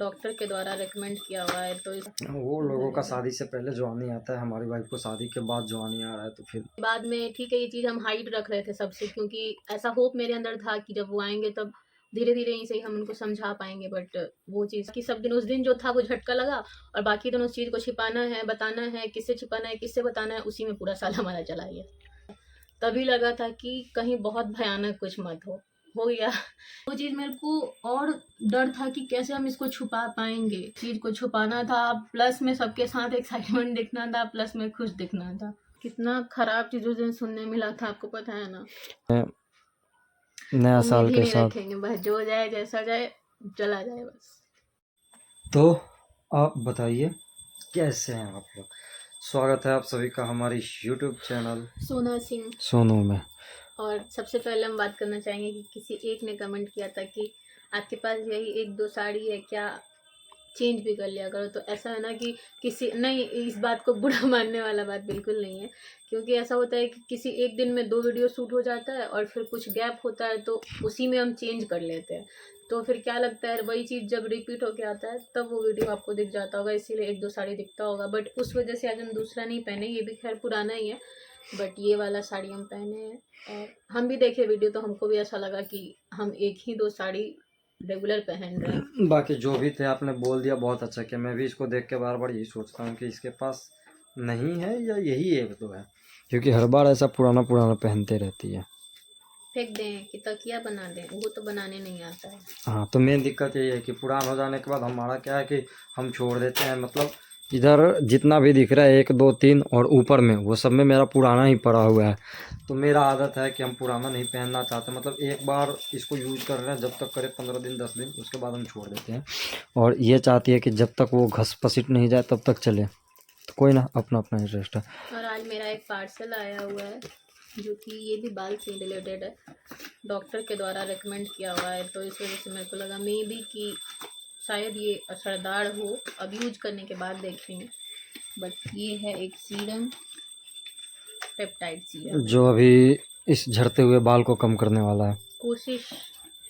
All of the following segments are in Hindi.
डॉक्टर के द्वारा रेकमेंड किया हुआ है। तो वो लोगों का शादी से पहले जवानी आता है, हमारी वाइफ को शादी के बाद जवानी आ रहा है, तो फिर बाद में ठीक है, ये चीज़ हम हाइड रख रहे थे सबसे, क्योंकि ऐसा होप मेरे अंदर था कि जब वो आएंगे तब धीरे धीरे यहीं से ही हम उनको समझा पाएंगे। बट वो चीज़ कि सब दिन उस दिन जो था वो झटका लगा, और बाकी दिन उस चीज़ को छिपाना है, बताना है, किससे छिपाना है, किससे बताना है, उसी में पूरा साल हमारा चला गया। तभी लगा था कि कहीं बहुत भयानक कुछ मत हो गया। वो चीज़ मेरे को और डर था कि कैसे हम इसको छुपा पाएंगे। चीज़ को छुपाना था, प्लस में सबके साथ एक्साइटमेंट दिखना था, प्लस में खुश दिखना था। कितना खराब चीज़ उस दिन सुनने मिला था, आपको पता है ना। नया साल उम्मीद ही के नहीं साथ। रखेंगे, बस जो जाए जैसा जाए चला जाए बस। तो आप बताइए कैसे हैं आप लोग। स्वागत है आप सभी का हमारी YouTube चैनल सोना सिंह। सोनू में। और सबसे पहले हम बात करना चाहेंगे कि किसी एक ने कमेंट किया था कि आपके पास यही एक दो साड़ी है क्या, चेंज भी कर लिया करो। तो ऐसा है ना कि किसी नहीं, इस बात को बुरा मानने वाला बात बिल्कुल नहीं है, क्योंकि ऐसा होता है कि किसी एक दिन में 2 वीडियो शूट हो जाता है और फिर कुछ गैप होता है तो उसी में हम चेंज कर लेते हैं। तो फिर क्या लगता है, वही चीज़ जब रिपीट होके आता है तब वो वीडियो आपको दिख जाता होगा, इसीलिए एक दो साड़ी दिखता होगा। बट उस वजह से आज हम दूसरा नहीं पहने, ये भी खैर पुराना ही है, बट ये वाला साड़ी हम पहने हैं। और हम भी देखे वीडियो तो हमको भी ऐसा लगा कि हम एक ही दो साड़ी रेगुलर पहन रहे हैं। बाकी जो भी थे आपने बोल दिया, बहुत अच्छा किया। मैं भी इसको देख के बार बार यही सोचता हूँ कि इसके पास नहीं है या यही एक दो है, क्योंकि हर बार ऐसा पुराना पुराना पहनते रहती है। फेंक दें कि तकिया बना दें, वो तो बनाने नहीं आता है। हाँ, तो मेन दिक्कत यही है कि पुराना हो जाने के बाद हमारा क्या है कि हम छोड़ देते हैं। मतलब इधर जितना भी दिख रहा है 1 2 3 और ऊपर में वो सब में मेरा पुराना ही पड़ा हुआ है। तो मेरा आदत है कि हम पुराना नहीं पहनना चाहते। मतलब एक बार इसको यूज़ कर रहे हैं, जब तक करे 15 दिन 10 दिन, उसके बाद हम छोड़ देते हैं। और ये चाहती है कि जब तक वो घस पसीट नहीं जाए तब तक चले। तो कोई ना, अपना अपना इंटरेस्ट है। और आज मेरा एक पार्सल आया हुआ है जो कि ये भी बाल से रिलेटेड है, डॉक्टर के द्वारा रेकमेंड किया हुआ है। तो इस वजह से मेरे को लगा मे बी कि शायद ये असरदार हो, अब यूज करने के बाद देखेंगे। बट ये है एक सीरम, पेप्टाइड सीरम। जो अभी इस झड़ते हुए बाल को कम करने वाला है। कोशिश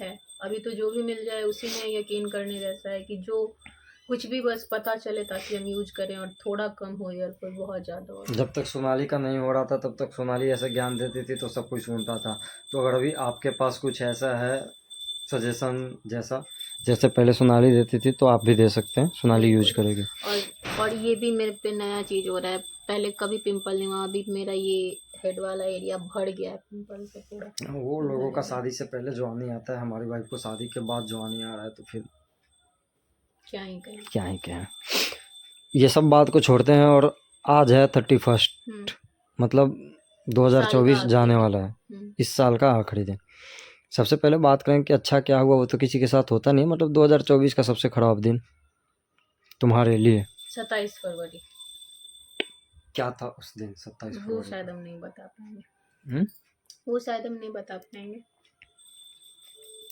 है अभी तो जो भी मिल जाए उसी में यकीन करने जैसा है, कि जो कुछ भी बस पता चले ताकि हम यूज करें और थोड़ा कम हो या फिर बहुत ज़्यादा हो। जब तक सोनाली का नहीं हो रहा था तब तक सोनाली ऐसे ज्ञान देती थी तो सब कुछ सुनता था। तो अगर अभी आपके पास कुछ ऐसा है सजेशन, जैसा जैसे पहले सोनाली देती थी, तो आप भी दे सकते हैं, सोनाली यूज करेगी। और ये भी मेरे पे नया चीज़ हो रहा है, पहले कभी पिंपल नहीं हुआ, अभी मेरा ये हेड वाला एरिया भर गया है पिंपल से पूरा। वो लोगों का शादी से पहले जवानी आता है, हमारी वाइफ को शादी के बाद जवानी आ रहा है, तो फिर क्या ही कहें। क्या ही कहें। ये सब बात को छोड़ते हैं और आज है 31, मतलब 2024 जाने वाला है, इस साल का आखिरी दिन। सबसे पहले बात करें कि अच्छा क्या हुआ, वो तो किसी के साथ होता नहीं। मतलब 2024 का सबसे खराब दिन तुम्हारे लिए 27 फरवरी। क्या था उस दिन 27 वो फरवरी शायद को? हम नहीं बता पाएंगे। वो शायद हम नहीं बता पाएंगे।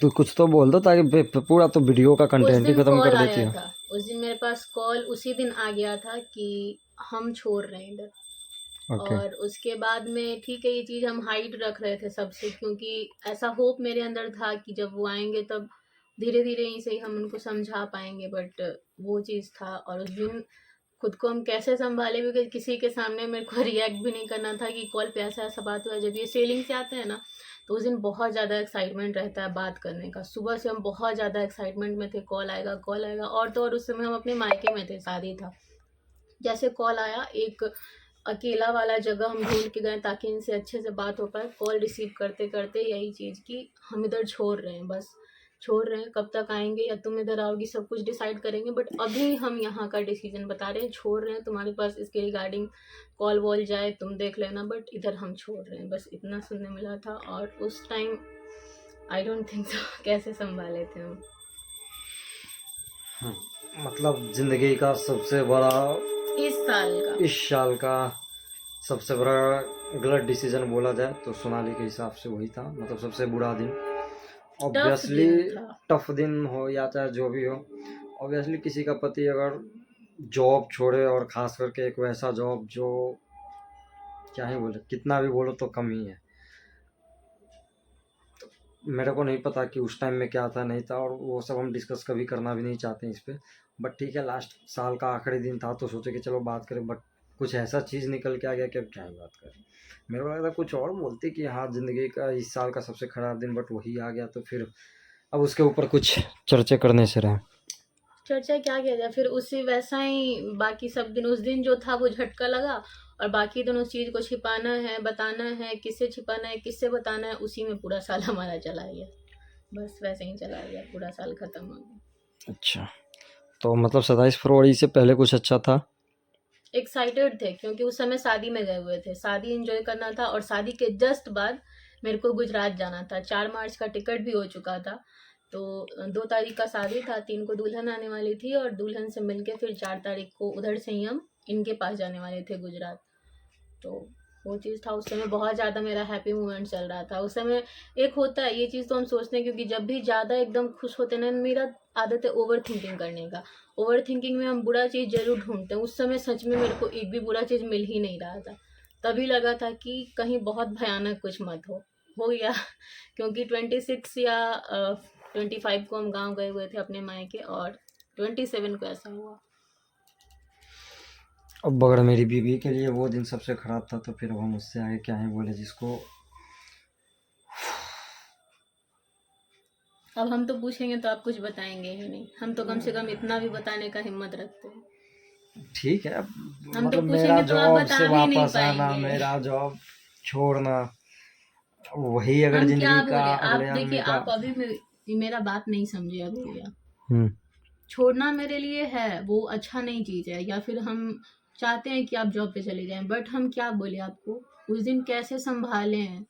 तो कुछ तो बोल दो, ताकि पूरा तो वीडियो का उस कंटेंट ही दिन खत्म कॉल कर देती आया हो। था, उस दिन मेरे पास कॉल उसी दिन आ गया था कि हम छोड़ रहे हैं इधर। ओके। और उसके बाद में ठीक है, ये चीज़ हम हाइड रख रहे थे सबसे, क्योंकि ऐसा होप मेरे अंदर था कि जब वो आएंगे तब धीरे धीरे यहीं से ही हम उनको समझा पाएंगे। बट वो चीज़ था, और उस दिन खुद को हम कैसे संभाले, क्योंकि किसी के सामने मेरे को रिएक्ट भी नहीं करना था कि कॉल पे ऐसा ऐसा बात हुआ। जब ये सेलिंग से आते हैं ना, तो उस दिन बहुत ज़्यादा एक्साइटमेंट रहता है बात करने का। सुबह से हम बहुत ज़्यादा एक्साइटमेंट में थे, कॉल आएगा कॉल आएगा। और तो और उस समय हम अपने मायके में थे, शादी था। जैसे कॉल आया, एक अकेला वाला जगह हम ढूंढ के गए ताकि इनसे अच्छे से बात हो पाए। कॉल रिसीव करते करते यही चीज़ कि हम इधर छोड़ रहे हैं, बस छोड़ रहे हैं, कब तक आएंगे या तुम इधर आओगी सब कुछ डिसाइड करेंगे, बट अभी हम यहाँ का डिसीजन बता रहे हैं, छोड़ रहे हैं। तुम्हारे पास इसके रिगार्डिंग कॉल वॉल जाए तुम देख लेना, बट इधर हम छोड़ रहे हैं, बस इतना सुनने मिला था। और उस time I don't think so कैसे संभाले थे हम। मतलब जिंदगी का सबसे बड़ा, इस साल का सबसे बड़ा गलत डिसीजन बोला जाए तो सोनाली के हिसाब से वही था। मतलब सबसे बुरा दिन, ऑब्वियसली टफ दिन हो या चाहे जो भी हो। ऑब्वियसली किसी का पति अगर जॉब छोड़े, और खास करके एक वैसा जॉब जो, क्या ही बोले, कितना भी बोलो तो कम ही है। मेरे को नहीं पता कि उस टाइम में क्या था नहीं था, और वो सब हम डिस्कस कभी करना भी नहीं चाहते हैं इस पे। बट ठीक है, लास्ट साल का आखिरी दिन था तो सोचे कि चलो बात करें, बट कुछ ऐसा चीज़ निकल के आ गया कि अब क्या ही बात करें। मेरे को लगा था कुछ और बोलते कि हाँ ज़िंदगी का इस साल का सबसे ख़राब दिन, बट वही आ गया, तो फिर अब उसके ऊपर कुछ चर्चा करने से रहे। चर्चा क्या किया जाए, फिर उसी वैसा ही बाकी सब दिन, उस दिन जो था वो झटका लगा, और बाकी दिन उस चीज़ को छिपाना है, बताना है, किससे छिपाना है, किससे बताना है, उसी में पूरा साल हमारा चला गया। बस वैसे ही चला गया, पूरा साल खत्म हो गया। अच्छा, तो मतलब 27 फरवरी से पहले कुछ अच्छा था? एक्साइटेड थे क्योंकि उस समय शादी में गए हुए थे, शादी एंजॉय करना था, और शादी के जस्ट बाद मेरे को गुजरात जाना था। 4 मार्च का टिकट भी हो चुका था, तो 2 तारीख का शादी था, 3 को दुल्हन आने वाली थी, और दुल्हन से मिलके फिर 4 तारीख को उधर से ही हम इनके पास जाने वाले थे गुजरात। तो वो चीज़ था, उस समय बहुत ज़्यादा मेरा हैप्पी मोमेंट चल रहा था उस समय। एक होता है ये चीज़, तो हम सोचते हैं क्योंकि जब भी ज़्यादा एकदम खुश होते हैं ना, मेरा आदत है ओवर थिंकिंग करने का। ओवर थिंकिंग में हम बुरा चीज़ जरूर ढूंढते हैं। उस समय सच में मेरे को एक भी बुरा चीज़ मिल ही नहीं रहा था। तभी लगा था कि कहीं बहुत भयानक कुछ मत हो गया क्योंकि 26 या 25 को हम गाँव गए हुए थे अपने मायके, और 27 को ऐसा हुआ। अब अगर मेरी बीवी के लिए वो दिन सबसे ख़राब था, तो फिर अब हम उससे आगे क्या ही बोले जिसको। अब हम तो पूछेंगे तो आप कुछ बताएंगे ही नहीं, हम तो कम से कम इतना भी बताने का हिम्मत रखते हैं। ठीक है, अब हम तो मतलब मेरा पूछेंगे तो आप जॉब बता से भी नहीं वापस आना, पाएंगे। मेरा जॉब छोड़ना, वही अगर हम क्या ज़िंदगी का बोले, आप अगले देखिए, आदमी का। आप अभी मेरा बात नहीं समझे अभी भैया। हम्म। छोड़ना मेरे लिए है वो अच्छा नहीं चीज़ है, या फिर हम चाहते हैं कि आप जॉब पे चले जाएं, बट हम क्या बोले आपको, उस दिन कैसे संभाले हैं।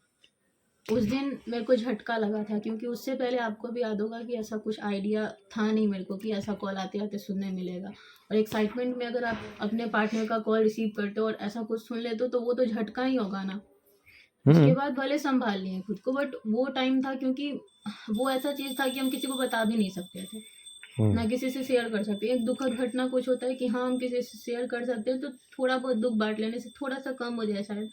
उस दिन मेरे को झटका लगा था क्योंकि उससे पहले आपको भी याद होगा कि ऐसा कुछ आइडिया था नहीं मेरे को कि ऐसा कॉल आते आते सुनने मिलेगा। और एक्साइटमेंट में अगर आप अपने पार्टनर का कॉल रिसीव करते हो और ऐसा कुछ सुन लेते हो तो वो तो झटका ही होगा ना। उसके बाद भले संभाल लिए खुद को, बट वो टाइम था क्योंकि वो ऐसा चीज़ था कि हम किसी को बता भी नहीं सकते थे, ना किसी से शेयर कर सकते। एक दुखद घटना कुछ होता है कि हाँ हम किसी से शेयर कर सकते हैं, तो थोड़ा बहुत दुख बांट लेने से थोड़ा सा कम हो जाए शायद।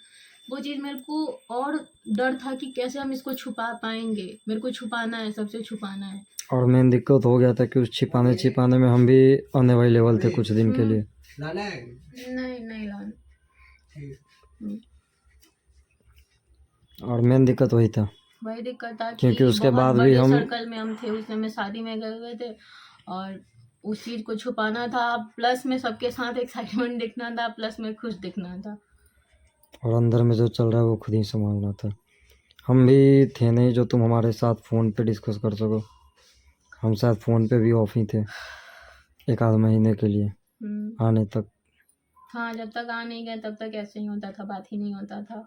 वो चीज़ मेरे को और डर था कि कैसे हम इसको छुपा पाएंगे, मेरे को छुपाना है, सबसे छुपाना है। और मेन दिक्कत हो गया था कि उस छिपाने छिपाने में हम भी अनअवेलेबल थे कुछ दिन के लिए। नहीं नहीं लान। और मेन दिक्कत वही था, वही दिक्कत था क्योंकि कि उसके बहुत बाद भी बड़े हम। सर्कल में हम थे, उस समय शादी में गए हुए थे, और उस चीज़ को छुपाना था, प्लस में सबके साथ एक्साइटमेंट दिखना था, प्लस में खुश दिखना था। और अंदर में जो चल रहा है वो खुद ही संभालना था। हम भी थे नहीं जो तुम हमारे साथ फ़ोन पे डिस्कस कर सको। हम शायद फ़ोन पे भी ऑफ ही थे एक आध महीने के लिए आने तक। हाँ, जब तक आ नहीं गए तब तक ऐसे ही होता था, बात ही नहीं होता था।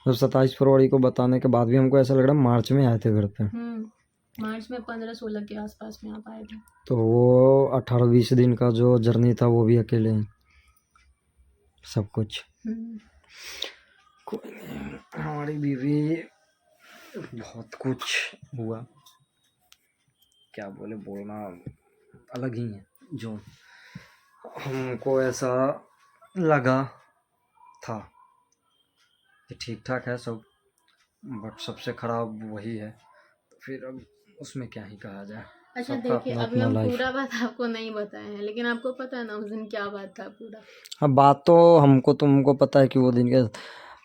जब 27 फरवरी को बताने के बाद भी हमको ऐसा लग रहा है मार्च में आए थे घर पे। मार्च में 15-16 के आसपास में आप आए थे। तो वो 18-20 दिन का जो जर्नी था वो भी अकेले ही सब कुछ। कोई नहीं, हमारी बीवी बहुत कुछ हुआ, क्या बोले, बोलना अलग ही है। जो हमको ऐसा लगा था कि ठीक ठाक है सब, बट सबसे ख़राब वही है, तो फिर अब उसमें क्या ही कहा जाए। अच्छा सबका देखिए, अपना अभी अपना हम लाइफ। पूरा बात आपको नहीं बताए हैं, लेकिन आपको पता है ना उस दिन क्या बात था पूरा। अब बात तो हमको तुमको पता है कि वो दिन के,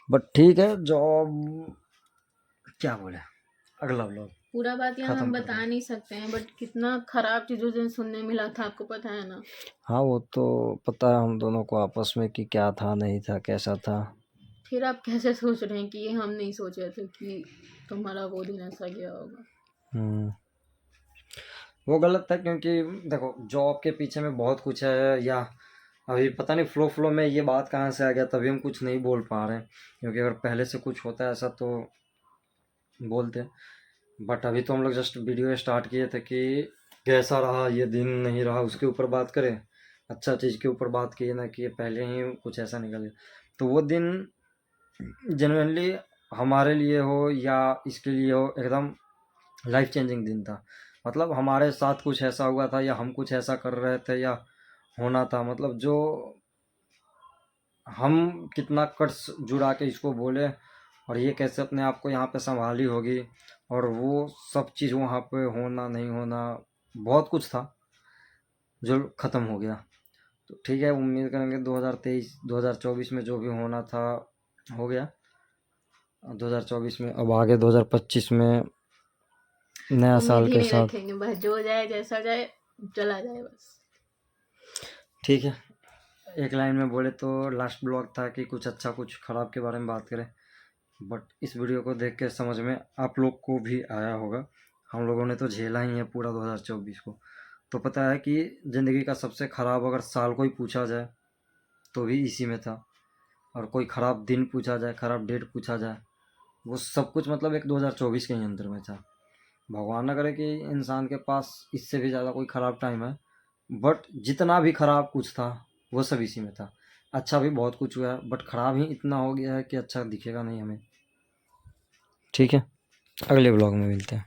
बट ठीक है, जॉब क्या बोले, अगला व्लॉग पूरा बात यहाँ खत्म हम कर बता दें। नहीं सकते हैं, बट कितना खराब चीज उस दिन सुनने मिला था आपको पता है ना। हाँ वो तो पता है हम दोनों को आपस में कि क्या था नहीं था कैसा था। फिर आप कैसे सोच रहे हैं कि ये हम नहीं सोचे थे कि तुम्हारा वो दिन ऐसा गया होगा। वो गलत था, क्योंकि देखो जॉब के पीछे में बहुत कुछ है, या अभी पता नहीं फ्लो में ये बात कहाँ से आ गया, तभी हम कुछ नहीं बोल पा रहे हैं। क्योंकि अगर पहले से कुछ होता है ऐसा तो बोलते, बट अभी तो हम लोग जस्ट वीडियो स्टार्ट किए थे कि कैसा रहा ये दिन, नहीं रहा उसके ऊपर बात करें, अच्छा चीज़ के ऊपर बात किए ना कि पहले ही कुछ ऐसा निकल गया। तो वो दिन जेनुइनली हमारे लिए हो या इसके लिए हो, एकदम लाइफ चेंजिंग दिन था। मतलब हमारे साथ कुछ ऐसा हुआ था, या हम कुछ ऐसा कर रहे थे, या होना था, मतलब जो हम कितना कट्स जुड़ा के इसको बोले, और ये कैसे अपने आप को यहाँ पे संभाली होगी, और वो सब चीज़ वहाँ पे होना नहीं होना, बहुत कुछ था जो ख़त्म हो गया। तो ठीक है, उम्मीद करेंगे 2023 2024 में जो भी होना था हो गया। 2024 में अब आगे 2025 में नया उम्मीद साल ही के नहीं साथ। रखेंगे, बस जो जाए जैसा जाए चला जाए बस। ठीक है, एक लाइन में बोले तो लास्ट ब्लॉग था कि कुछ अच्छा कुछ ख़राब के बारे में बात करें, बट इस वीडियो को देख के समझ में आप लोग को भी आया होगा। हम लोगों ने तो झेला ही है पूरा 2024 को, तो पता है कि ज़िंदगी का सबसे ख़राब अगर साल कोई पूछा जाए तो भी इसी में था, और कोई ख़राब दिन पूछा जाए, ख़राब डेट पूछा जाए, वो सब कुछ मतलब एक 2024 के ही अंदर में था। भगवान ना करे कि इंसान के पास इससे भी ज़्यादा कोई ख़राब टाइम है, बट जितना भी ख़राब कुछ था वो सब इसी में था। अच्छा भी बहुत कुछ हुआ है, बट ख़राब ही इतना हो गया है कि अच्छा दिखेगा नहीं हमें। ठीक है, अगले ब्लॉग में मिलते हैं।